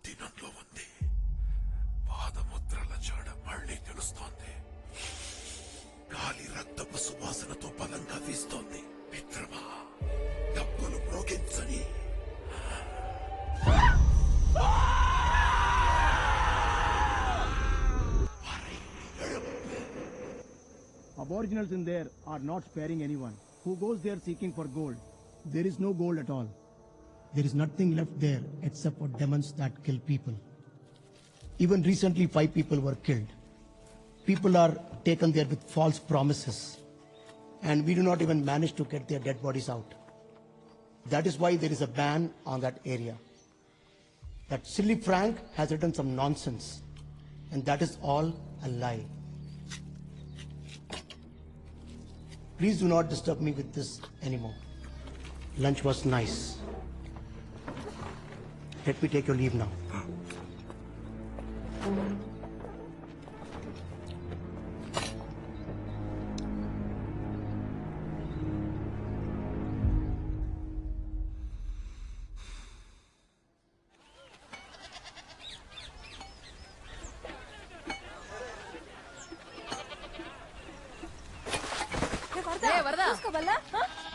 ఆధీనంలో ఉంది. పాదముద్రల జాడ మళ్లీ తెలుస్తోంది. గాలి రక్తపు సువాసనతో బలంగా వీస్తోంది. మిత్రమా, డబ్బులు మ్రోగించని. Aboriginals in there are not sparing anyone who goes there seeking for gold. There is no gold at all. There is nothing left there except for demons that kill people. Even recently 5 people were killed. People are taken there with false promises, and we do not even manage to get their dead bodies out. That is why there is a ban on that area. That silly Frank has written some nonsense, and that is all a lie. Please do not disturb me with this anymore. Lunch was nice. Let me take your leave now.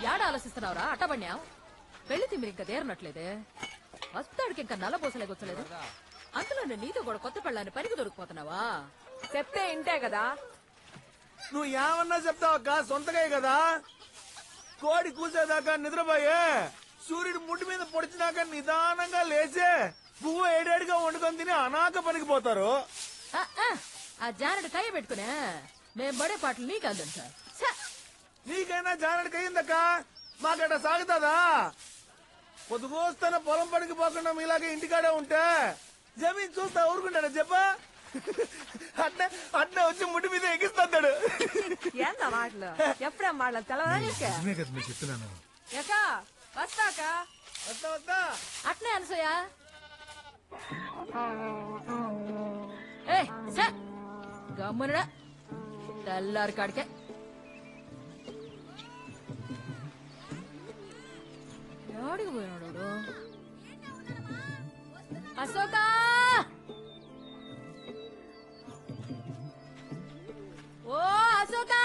యాడ ఆలోచిస్తున్నావురా? అట్టబడినా పెళ్లి తిమ్మిరి ఇంకా దేరనట్లేదే. వస్తాడికి ఇంకా నల్లబోసలేగొచ్చలేదు. అంతలో నీతో కూడా కొత్త పెళ్ళాన్ని పనికి దొరికిపోతున్నావా? చెప్తే ఇంటే కదా. నువ్వు ఏమన్నా చెప్తావక్క, సొంతగా కదా. కోడి కూసేదాకా నిద్రపోయే, సూర్యుడు ముడ్డు మీద పొడిచినాక నిదానంగా లేచే పువ్వు ఏడేడుగా వండుకొని తిని అనాక పనికిపోతారు. ఆ జానడు కయ్య పెట్టుకునే మేం పడే పాటలు నీకు అందని సార్. నీకైనా జానడికి అయిందక్క, మాకట సాగుతుందా? పొద్దుగోస్తాన పొలం పనికి పోకుండా మీలాగే ఇంటికాడే ఉంటే జమీన్ చూస్తా ఊరుకుంటాడా చెప్పా? అట్నే అట్నే వచ్చి ముడి మీద ఎగిస్తాడు. ఏందా మాటలు? ఎప్పుడే మాటలు తెలవదా? చెప్తున్నాను వస్తాక వస్తా వస్తా. అట్నే అనసూయ. గమ్మునడా తెల్లారి కాడికే. ఎడికి పోయినాడు అశోకా? ఓ అశోకా,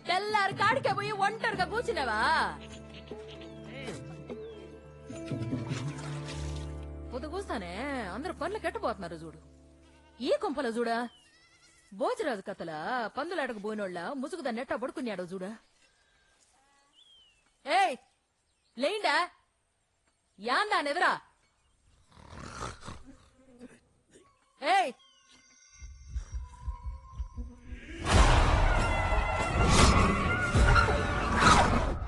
తెల్లారి కాడికే పోయి ఒంటరిగా కూర్చున్నావా? పొద్దుగూస్తానే అందరు పనులు కెట్టబోతున్నారు చూడు. ఈ కొంపల చూడా భోజరాజు కథల పందులాటకు పోయినోళ్ళ ముసుగుదా నెట్ట పడుకున్నాడో చూడా. ఏయ్ లేండా యాందా నెదరా? ఏయ్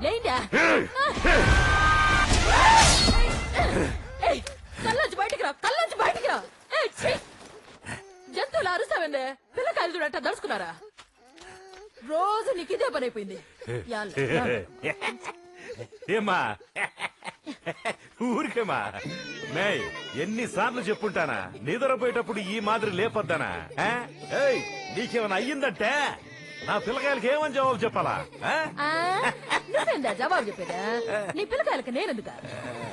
లేండా? కళ్ళొచ్చి బయటికి రా, కళ్ళొచ్చి బయటికి రా. జంతువులు అరుస్తావందే, పిల్లకాయలు చూడట దడుచుకున్నారా? రోజు నీకు ఇదే పని అయిపోయింది. ఏమా ఊరికేమా మే ఎన్నిసార్లు చెప్పుంటానా నిద్రపోయేటప్పుడు ఈ మాదిరి లేపొద్దానా? నీకేమైనా అయ్యిందంటే నా పిల్లకాయలకి ఏమని జవాబు చెప్పాలా? నువ్వేందా జవాబు చెప్పేదా? నీ పిల్లకాయలకి నేనెందుక?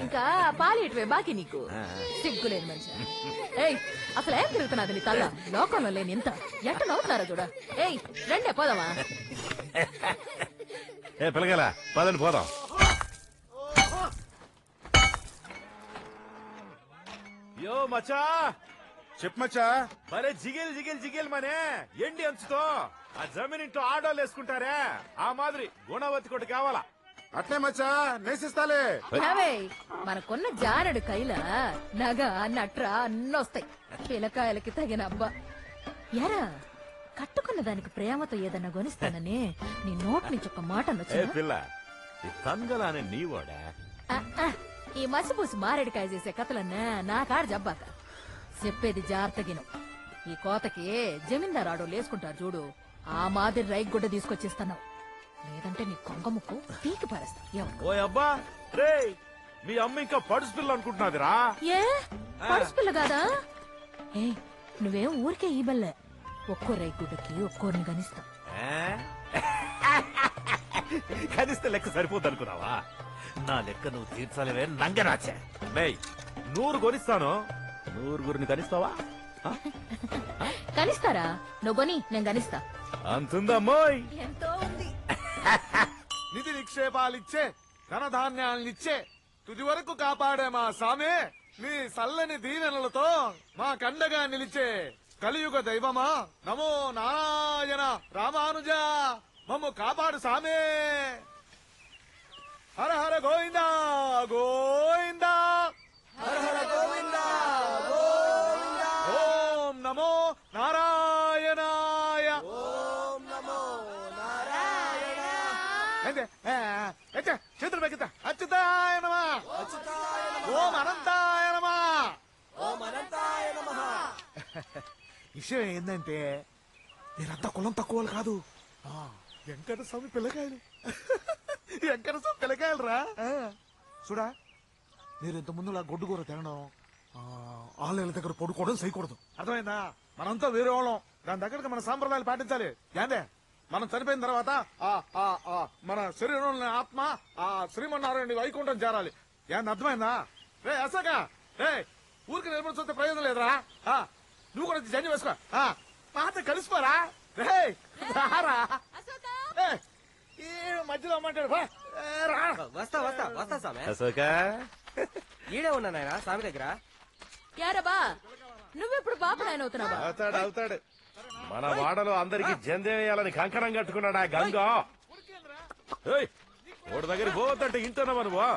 ఇంకా పాలేటివే బాకీ నీకు. సిగ్గులేని మనిషి. ఏయ్ అసలు ఏం తిరుగుతున్నది నీ తల్ల? లోకంలో లేని ఇంత ఎట్ట నవ్వుతున్నారా చూడ. ఏయ్ రండే పోదామా? ఏ పిల్లకాయల పదండి పోదాం. యో మచా చెప్పమచ్చా. మరే జిగేల్ జిగేల్ జిగేల్ మనే ఎండి అంచుతో ఆ జమీన్ ఇంట్లో ఆడోళ్ళు వేసుకుంటారే ఆ మాదిరి గుణవతి కొట్టి కావాలా? అట్లే మచ్చా, నేసిస్తాలే. మనకున్న జానడు కైల నగ నట్ర అన్నొస్తాయి. పిల్లకాయలకి తగిన అబ్బా. ఎరా కట్టుకున్న దానికి ప్రేమతో ఏదన్నా కొనిస్తానని నీ నోట్ నుంచి ఒక మాట పిల్ల తంగలానే నీవోడా? ఈ మసిపూసి మారేడికాయ చేసే కథలన్నా నా కాడ జబ్బాక. చెప్పేది జాగ్రత్తగిను. ఈ కోతకి జమీందారు ఆడోళ్ళు వేసుకుంటారు చూడు, ఆ మాదిరి రైక్ గుడ్డ తీసుకొచ్చిస్తున్నావు. లేదంటే నీ కొంగ ముక్కు పీకి పారేస్తా. ఓ అబ్బా రే, మీ అమ్మ ఇంకా పడుసు పిల్ల అనుకుంటున్నదిరా? ఏ పడుసు పిల్ల కాదా? ఏ నువ్వేం ఊరికే ఈ బల్లే. ఒక్కో రైక్ గుడ్డకి ఒక్కోరిని గనిస్తా. కనిస్తే లెక్క సరిపోద్ది అనుకున్నావా? నా లెక్క నువ్వు తీర్చాలివే నంగరాచే. మేయ్ 100 కొనిస్తాను, 100 కనిస్తావా? కనిస్తారా? నువ్వు కొని నేను కనిస్తా. అంతుందమ్మోయ్. ఎంతో ఉంది. నిధి నిక్షేపాలిచ్చే ధనధాన్యాలనిచ్చే తుది వరకు కాపాడే మా సామే నీ సల్లని దీవెనలతో మా కండగా నిలిచే కలియుగ దైవమా నమో నారాయణ రామానుజ మమ్ము కాపాడు సామే. హర హర గోవిందా గోవిందా హర హర గోవిందా గోవిందా. ఓం నమో నారాయణాయ. ఓం నమో నారాయణ. చేతులు పెద్ద అచ్యుతాయ నమః. ఓం అనంతాయ నమః. ఓం అనంతాయ నమః. విషయం ఏంటంటే మీరంతా కులం తక్కువ కాదు, వెంకట స్వామి పిల్లకాయలు. వెంకట స్వామి పిల్లకాయలు రా. చూడా, మీరు ఇంత ముందులా గొడ్డు కూర తినడం, ఆలయాల దగ్గర పడుకోవడం చేయకూడదు, అర్థమైందా? మనంతా వేరే వాళ్ళం, దాని దగ్గర మన సాంప్రదాయాలు పాటించాలి. ఏందే, మనం చనిపోయిన తర్వాత మన శరీరంలోని ఆత్మ ఆ శ్రీమన్నారాయణ వైకుంఠం చేరాలి. ఏంది, అర్థమైందా? రే అసగా, రే ఊరికి నిలబడి చూస్తే ప్రయోజనం లేదురా. నువ్వు కూడా జన్య వేసుకో, మాత కలిసిపోరా. రే రారా, ఈ మధ్యలో అమ్మంటాడు. వస్తా వస్తా వస్తా సామె. అశోక ఈడే ఉన్నా నాయనా స్వామి దగ్గర. యారబా, నువ్వెప్పుడు బాపు నాయన అవుతున్నావా? అవుతాడు. మన వాడలో అందరికి జందేయాలని కంకణం కట్టుకున్నాడు ఆ గంగా. ఓడి దగ్గర పోతుంటే ఇంటున్నావా నువ్వు?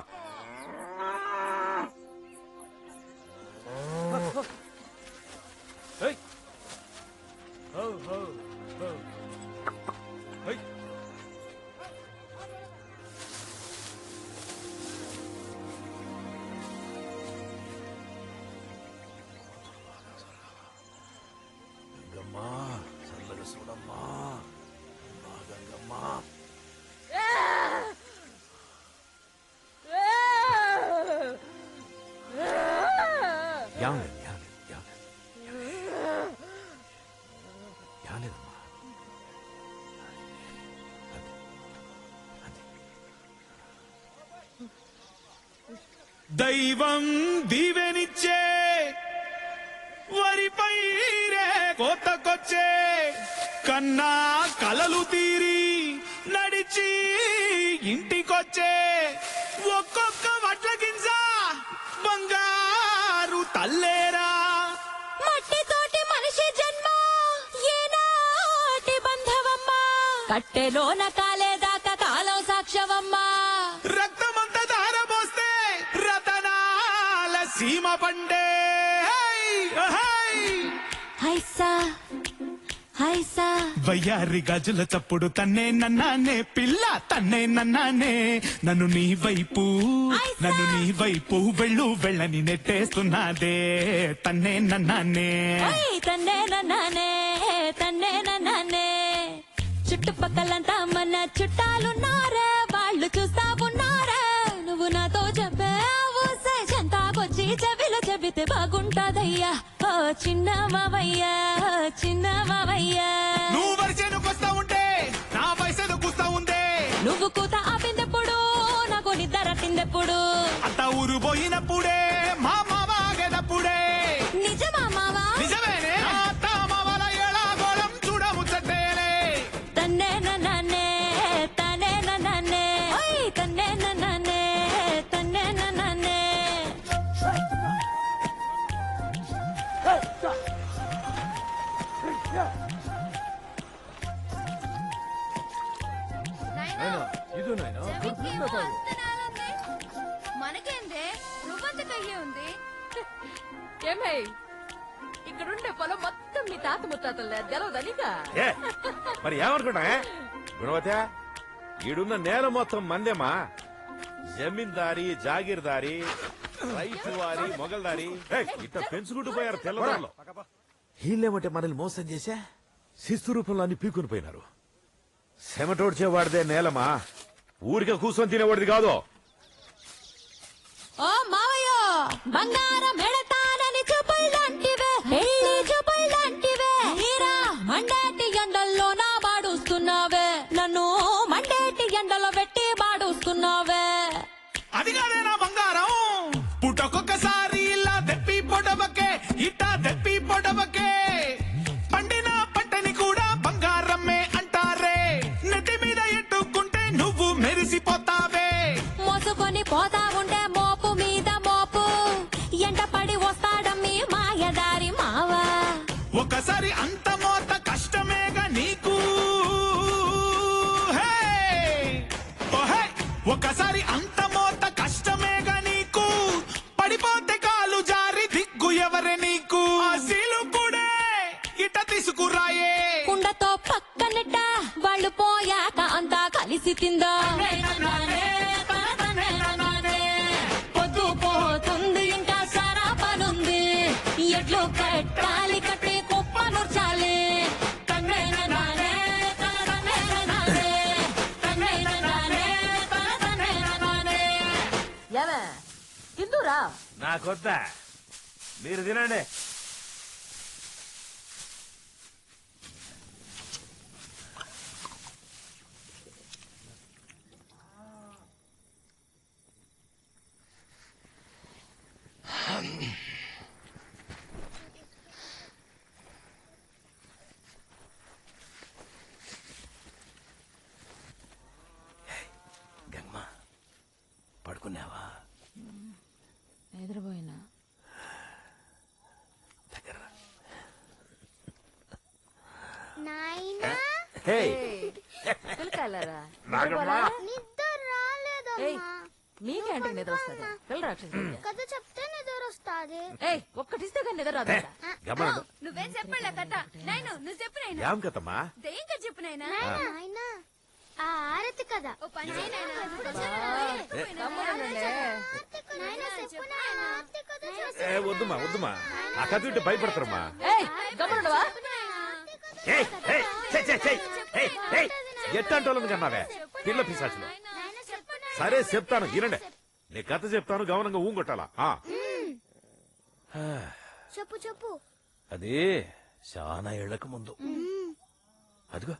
గంగమ్మా, చల్లగా చూడమ్మా, గంగమ్మా. దైవం దీవెనిచ్చే వరిపై కోతకొచ్చే కన్నా కలలు తీరి నడిచి ఇంటికొచ్చే ఒక్కొక్క వడ్ల గింజ బంగారు తల్లేరా. మట్టితోటి మనిషి జన్మ ఏనాటి బంధవమ్మా, కట్టెలోన కాలేదాకా కాలం సాక్ష్యవమ్మా. రక్తమంత ధారపోస్తే రతనాల సీమ పండే. హైసా హైసా వయ్యారి గాజుల చప్పుడు తన్నే నన్నానే పిల్ల తన్నే నన్నానే నన్ను నీ వైపు వెళ్ళు వెళ్ళని నెట్టేస్తున్నాదే తన్నే నన్నానే. తన్నే నన్నానే తన్నే నన్నానే. చుట్టుపక్కలంతా మన చుట్టాలున్నారా, వాళ్ళు చూస్తా ఉన్నారా. నువ్వు నాతో చెప్పావు చెంతాకొచ్చి చెవిలో చెబితే బాగుంటాదయ్యా. ఓ చిన్న మావయ్యా చిన్న మావయ్యా. నువ్వు వరిచేనుకొస్తా ఉంటే నా వయసు కూస్తా ఉందే. నువ్వు కూత ఆపిందెప్పుడు నాకు నిద్ర రట్టిందెప్పుడు. అంతా ఊరు పోయినప్పుడే మా మామ ఆగేటప్పుడే. నిజమా మావా? నిజమేనే. అత్త మామల ఎలాగోళం చూడముచ్చటేనే. తన్నే నన్నానే తన్నే నన్నానే. తన్నే నన్నానే తన్నే నన్నానే. మనకేందే నువ్వంతకయ్యే ఉంది. ఏమై, ఇక్కడుండే పొలం మొత్తం మీ తాత ముత్తాతలే తెలవదనిగా. మరి ఏమనుకున్నా గుణవత, ఈడున్న నేల మొత్తం మందేమా. జమీందారి, జాగీర్దారి, రైతు వారి, మొగల్దారి ఇట్లా పెంచుకుంటూ పోయారు తెల్లదారులు. వీళ్ళేమంటే మనల్ని మోసం చేశా శిస్తు రూపంలో అన్ని పీకుని పోయినారు. సెమటోడ్చేవాడిదే నేలమా, ఊరికే కూర్చొని తినేవాడిది కాదు. ఓ మావయ్యో, బంగారం ఎడతానని చూపుల్లాంటివే, పెళ్లి చూపుల్లాంటివే. హీరా మండేటి ఎండల్లో నా బాడుస్తున్నావే, నన్ను మండేటి ఎండలో తిందురా. నాకొద్దా, మీరు తినండి. గంగమ్మ, పడుకున్నావా? నిద్రపోయినా. దగ్గర పిల్లకాయలారా నిద్ర రాలేదమ్మా. మీకేంటికి నిద్ర వస్తుంది? పిల్ల రాక్షసి కథ చెప్తే నిద్ర వస్తాది. ఒక్కటిస్తే కానీ నిద్ర రాదు. నువ్వేం చెప్పలే కథ. నాయన నువ్వు చెప్పు నాయన. ఏం కథమ్మా? దయ్యం కథ చెప్పు నాయన. ఆ ఆరతి కదా. ఓ పని చేయి నాయన. వద్దుమా వద్దుమా, ఆ కథ వింటే భయపడతారమ్మా. ఎట్టంటోళ్ళని కన్నావే పిల్ల పిశాచులు. సరే చెప్తాను, వినండి. నీ కథ చెప్తాను, గమనంగా ఊంగొట్టాలా? చెప్పు చెప్పు. అది చాలా ఏళ్లకు ముందు. అదిగో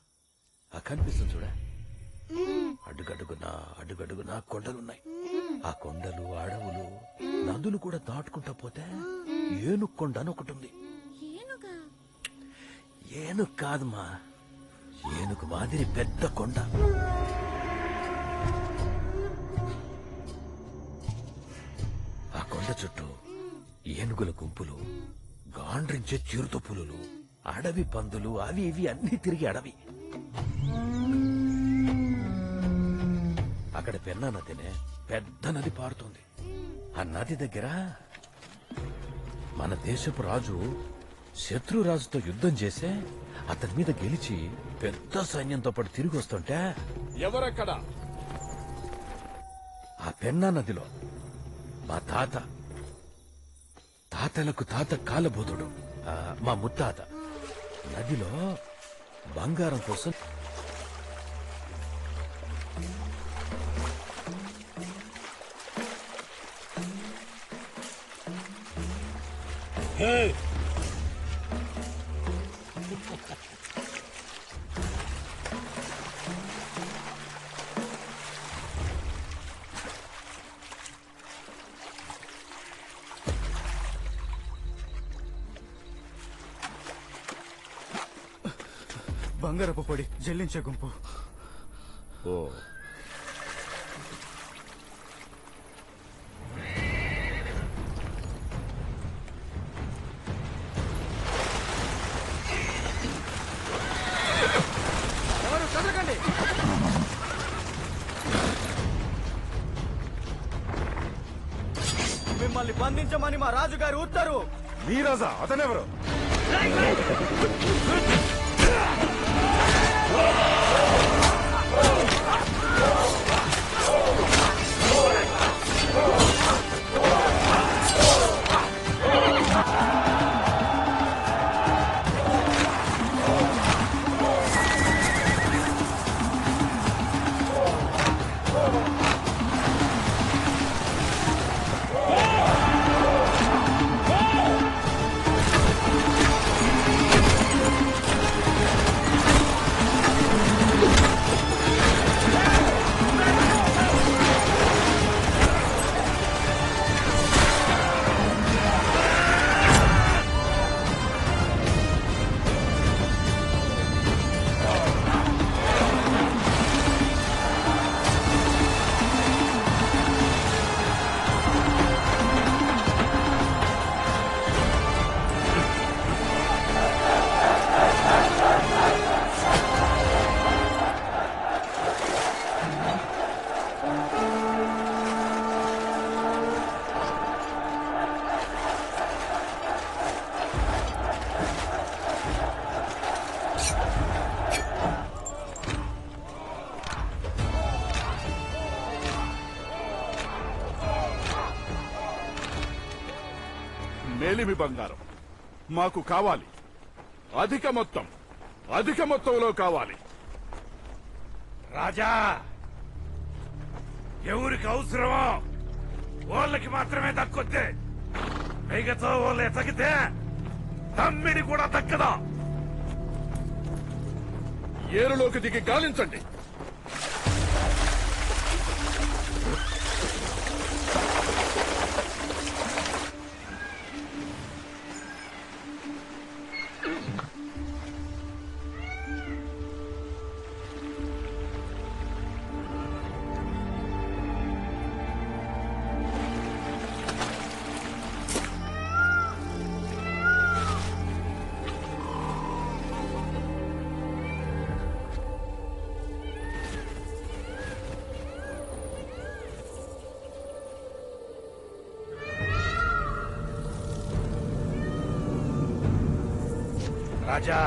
ఆ కనిపిస్తుంది చూడ, అడుగడుగునా కొండలున్నాయి. ఆ కొండలు, అడవులు, నదులు కూడా దాటుకుంటా పోతే ఏనుగు కొండ అని ఒకటి ఉంది. ఏనుగు కాదమ్మా, ఏనుగు మాదిరి పెద్ద కొండ. ఆ కొండ చుట్టూ ఏనుగుల గుంపులు, గాండ్రించే చిరుత పులులు, అడవి పందులు, అవి ఇవి అన్ని తిరిగి అడవి. అక్కడ పెన్నా నదినే పెద్ద నది పారుతుంది. ఆ నది దగ్గర మన దేశపు రాజు శత్రురాజుతో యుద్ధం చేసే అతని మీద గెలిచి పెద్ద సైన్యంతో పాటు తిరిగి వస్తుంటే ఎవరక్కడ? ఆ పెన్నా నదిలో మా తాతలకు తాత కాలబోధుడు, మా ముత్తాత నదిలో బంగారం కోసం బంగారపు పొడి జల్లించే గుంపు. ఓ ఎవరు కదలకండి. మిమ్మల్ని బంధించమని మా రాజుగారి ఉత్తరు. మీ రాజా? అతనెవరు? మేలిమి బంగారం మాకు కావాలి. అధిక మొత్తంలో కావాలి. రాజా, ఎవరికి అవసరమో వాళ్ళకి మాత్రమే దక్కొద్ది. మిగతా వాళ్ళు ఎతకితే తమ్మిడి కూడా దక్కదా. ఏరులోకి దిగి గాలించండి. రాజా,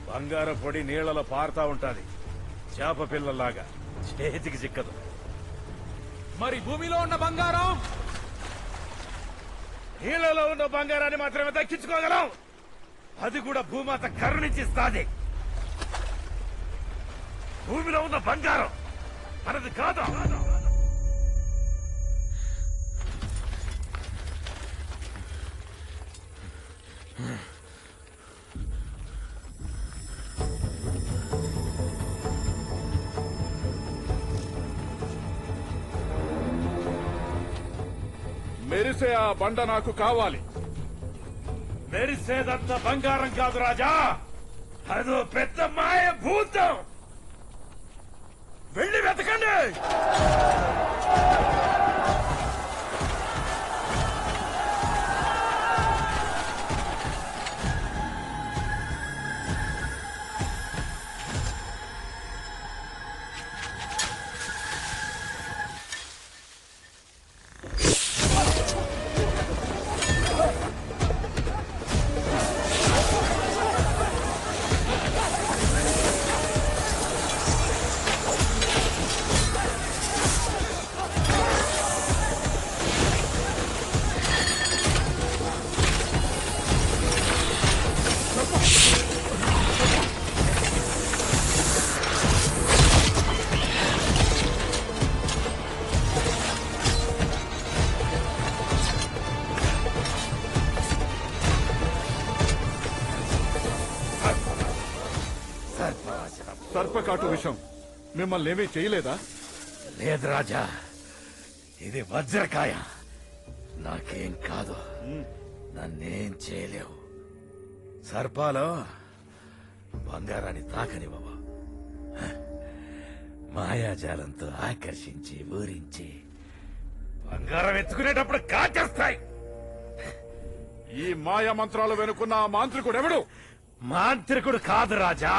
బంగారు పొడి నీళ్లలో పారుతా ఉంటాది. చేప పిల్లలాగా చేతికి చిక్కదు. మరి భూమిలో ఉన్న బంగారం? నీళ్లలో ఉన్న బంగారాన్ని మాత్రమే దక్కించుకోగలం. అది కూడా భూమాత కరుణించిస్తాది. భూమిలో ఉన్న బంగారం మనది కాదు. మెరిసే ఆ బండ నాకు కావాలి. మెరిసేదంతా బంగారం కాదు రాజా, అదో పెద్ద మాయ భూతం. వెళ్ళి వెతకండి. సర్పకాటు విషం మిమ్మల్ని ఏమీ చేయలేదా? లేదు రాజా, ఇది వజ్రకాయ. నాకేం కాదు, నన్నేం చేయలేవు. సర్పాలు బంగారాన్ని తాకనివ్వవు. మాయాజాలంతో ఆకర్షించి ఊరించి బంగారం ఎత్తుకునేటప్పుడు కాచేస్తాయి. ఈ మాయా మంత్రాలు వెనుకున్న ఆ మాంత్రికుడు ఎవడు? మాంత్రికుడు కాదు రాజా,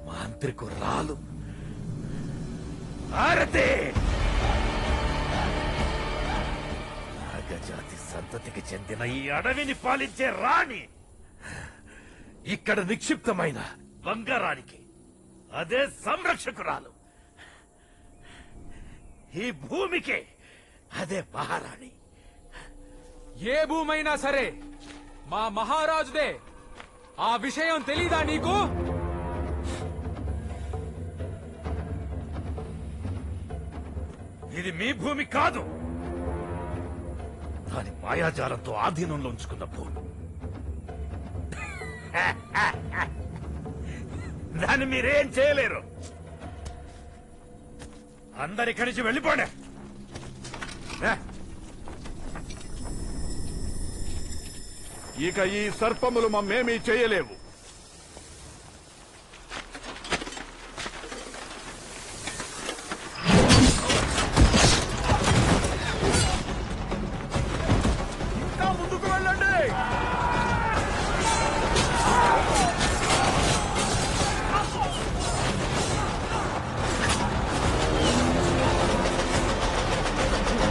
మాంత్రికురాలు భారతి. నాగజాతి సంతతికి చెందిన ఈ అడవిని పాలించే రాణి. ఇక్కడ నిక్షిప్తమైన బంగారానికి అదే సంరక్షకురాలు. ఈ భూమికి అదే మహారాణి. ఏ భూమైనా సరే మా మహారాజుదే. ఆ విషయం తెలీదా నీకు? ఇది మీ భూమి కాదు, దాని మాయాజాలంతో ఆధీనంలో ఉంచుకున్న భూమి. దాన్ని మీరేం చేయలేరు. అందరిక్కడి నుంచి వెళ్ళిపోండి. ఇక ఈ సర్పములు మమ్మేమీ చేయలేవు. ముందుకు వెళ్ళండి.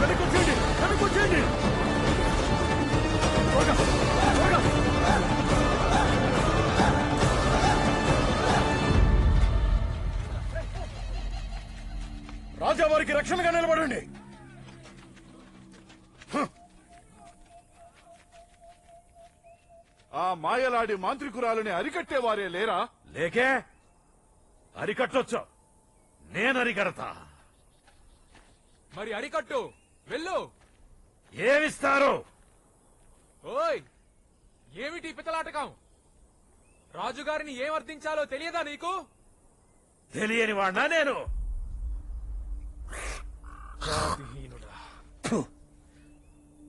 వెనకొచ్చేయండి, వెనకొచ్చేయండి. రాజావారికి రక్షణగా నిలబడండి. ఆ మాయలాడి మాంత్రికురాలని అరికట్టేవారే లేరా? లేకే, అరికట్టొచ్చు. నేను అరికడతా. మరి అరికట్టు, వెళ్ళు. ఏమిస్తారు? ఓయ్, ఏమిటి పితలాటకం? రాజుగారిని ఏమర్థించాలో తెలియదా నీకు? తెలియని వాణ్ణా నేను?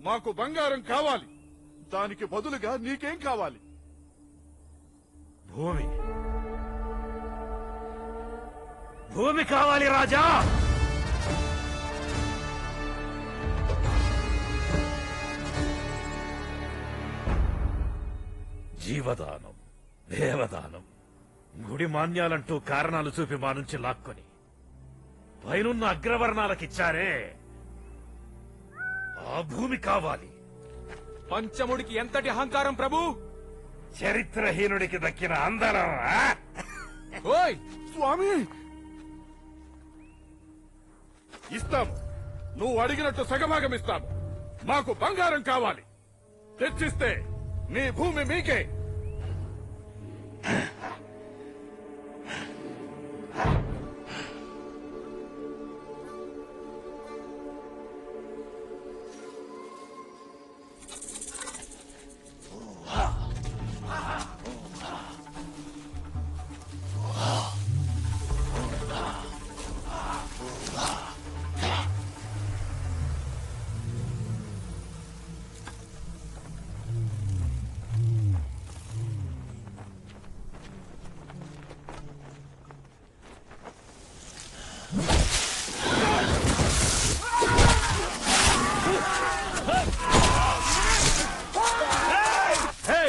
మాకు బంగారం కావాలి. దానికి బదులుగా నీకేం కావాలి? భూమి. భూమి కావాలి రాజా. జీవదానం, దేవదానం, గుడి మాన్యాలంటూ కారణాలు చూపి మా నుంచి లాక్కొని పైనున్న అగ్రవర్ణాలకిచ్చారే, ఆ భూమి కావాలి. పంచముడికి ఎంతటి అహంకారం ప్రభు! చరిత్రహీనుడికి దక్కిన అందరం. ఓయ్ స్వామి, ఇస్తాం. నువ్వు అడిగినట్టు సగభాగం ఇస్తాం. మాకు బంగారం కావాలి. తెచ్చిస్తే నీ భూమి మీకే.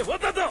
వద్దు.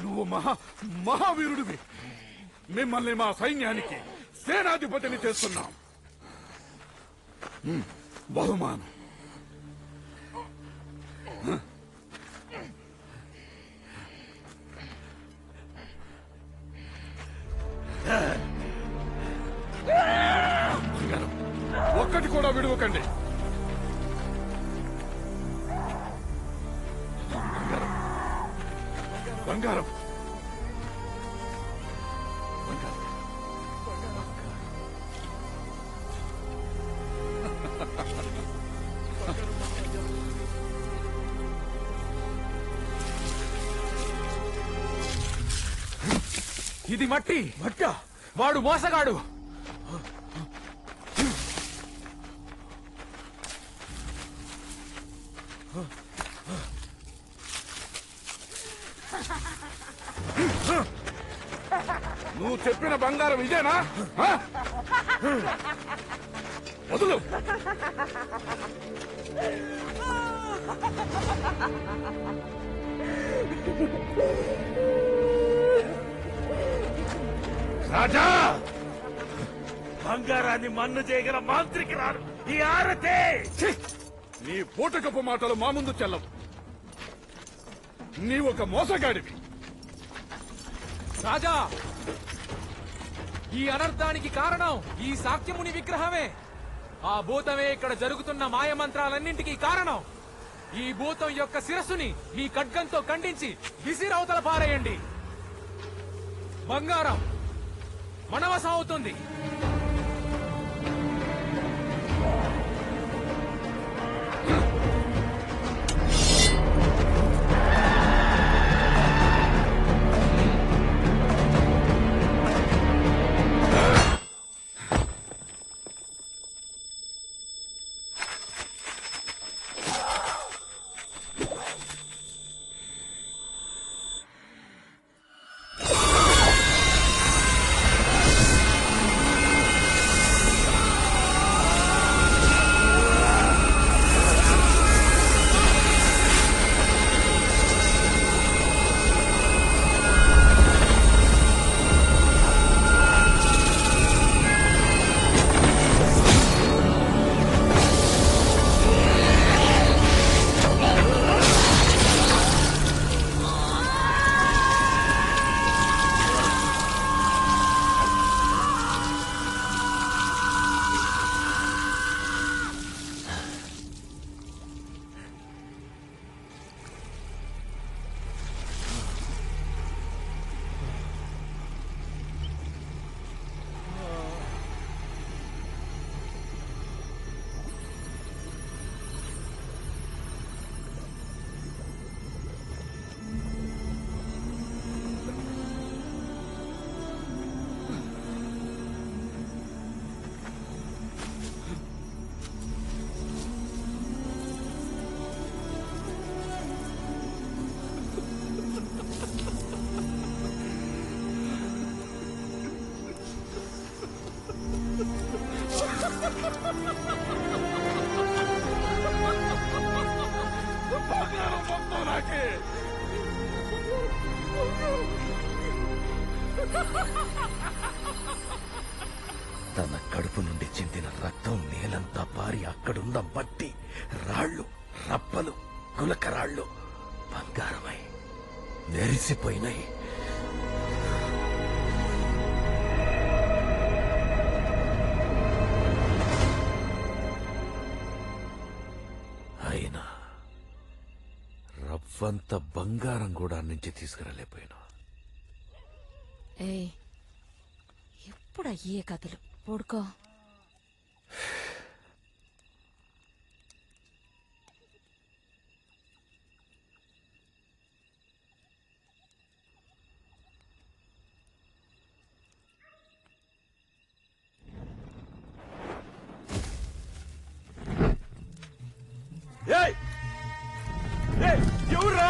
నువ్వు మహావీరుడివి. మిమ్మల్ని మా సైన్యానికి సేనాధిపతిని చేస్తున్నాం. బహుమానం. విడువకండి. బంగారం ఇది మట్టి మట్ట. వాడు మోసగాడు. నువ్వు చెప్పిన బంగారం ఇదేనా? వదులు. రాజా, బంగారాన్ని మన్ను చేయగల మాంత్రికి రాడు ఈ ఆరతే. నీ పూటకపు మాటలు మా ముందు చెల్లవు. నీ ఒక మోసగాడివి. రాజా, ఈ అనర్థానికి కారణం ఈ సాక్యముని విగ్రహమే. ఆ భూతమే ఇక్కడ జరుగుతున్న మాయమంత్రాలన్నింటికీ కారణం. ఈ భూతం యొక్క శిరస్సుని మీ ఖడ్గంతో ఖండించి విసిరవతల పారేయండి. బంగారం మనవశం అవుతుంది. బంగారం మొత్తం నాకే. తన కడుపు నుండి చెందిన రక్తం నేలంతా పారి అక్కడున్న మట్టి, రాళ్ళు, రప్పలు, గులకరాళ్ళు బంగారమై నెరిసిపోయినాయి. అయినా రవ్వంత బంగారం కూడా నుంచి తీసుకురాలేకపోయినా. ఏయ్, ఎప్పుడు అయ్యే కథలు. పడుకో. ఎవరా?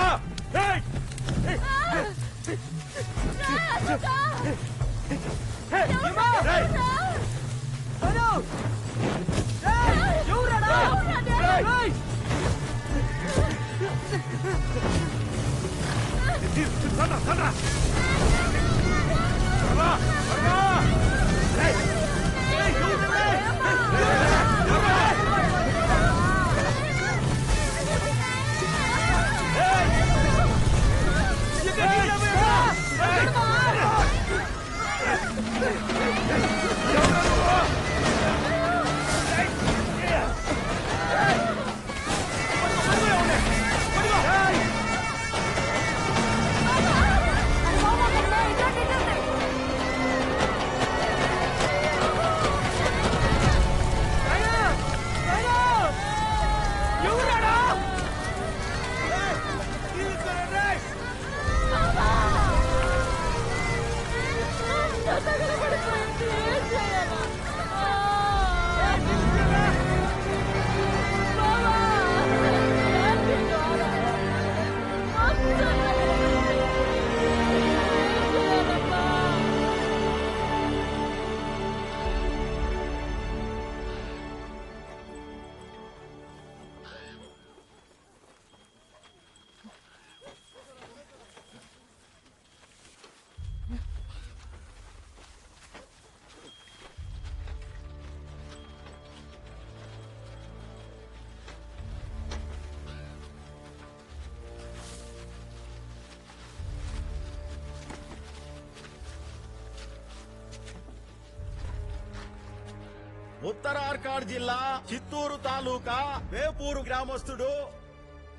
ఉత్తరార్కాడ్ జిల్లా చిత్తూరు తాలూకా వేపూరు గ్రామస్తుడు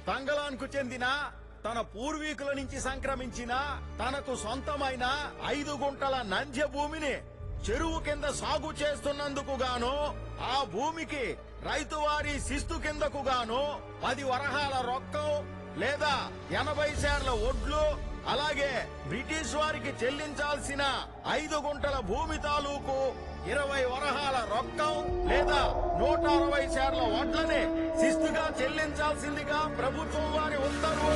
తంగలాన్కు చెందిన తన పూర్వీకుల నుంచి సంక్రమించిన తనకు సొంతమైన 5 గుంటల నంద్య భూమిని చెరువు కింద సాగు చేస్తున్నందుకు గాను ఆ భూమికి రైతువారి శిస్తు కిందకు గాను 10 వరహాల రొక్కం లేదా 80 సేర్ల ఒడ్లు అలాగే బ్రిటిష్ వారికి చెల్లించాల్సిన 5 గుంటల భూమి తాలూకు 20 వరహాల రొక్కం లేదా 160 సేర్ల వడ్లని శిస్తుగా చెల్లించాల్సిందిగా ప్రభుత్వం వారి ఉత్తర్వు.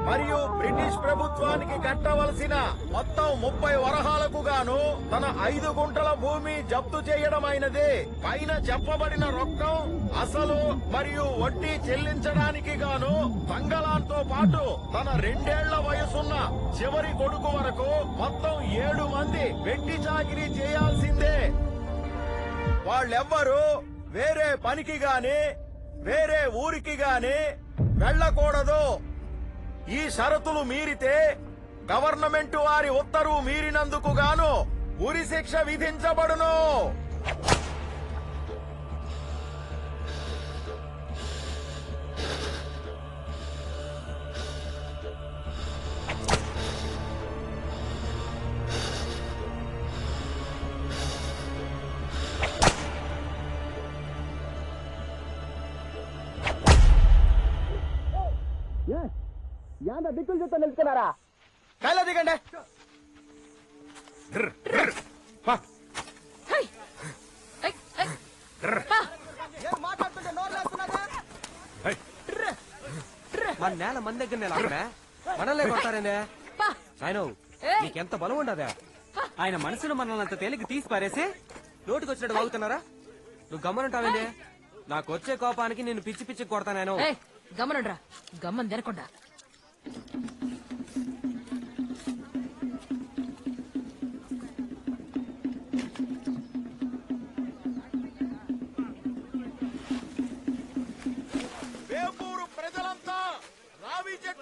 మరియు బ్రిటిష్ ప్రభుత్వానికి కట్టవలసిన మొత్తం 30 వరహాలకు గాను తన 5 గుంటల భూమి జప్తు చేయడమైనది. పైన చెప్పబడిన రొక్కం అసలు మరియు వడ్డీ చెల్లించడానికి గాను తంగలాన్తో పాటు తన 2 ఏళ్ల వయసున్న చివరి కొడుకు వరకు మొత్తం 7 మంది వెట్టి చాకిరీ చేయాల్సిందే. వాళ్ళెవ్వరూ వేరే పనికి గాని వేరే ఊరికి గాని వెళ్ళకూడదు. ఈ షరతులు మీరితే గవర్నమెంట్ వారి ఉత్తర్వు మీరినందుకు గాను ఉరి శిక్ష విధించబడును. యాంద దిక్కులు చూస్తా నిలుచుకున్నారా? కళ్ళ దిగండి. మన నేల మన దగ్గర నేల అక్కడే మనల్నే కొడతారేందే? ఆయన నీకెంత బలం ఉండదా? ఆయన మనసును మనల్ని అంత తేలిక తీసి పారేసి నోటికి వచ్చినట్టు వాగుతున్నారా? నువ్వు గమ్మనుంటావేందే? నాకు వచ్చే కోపానికి నేను పిచ్చి పిచ్చి కొడతాను. గమనండ్రా, గమ్మని తినకుండా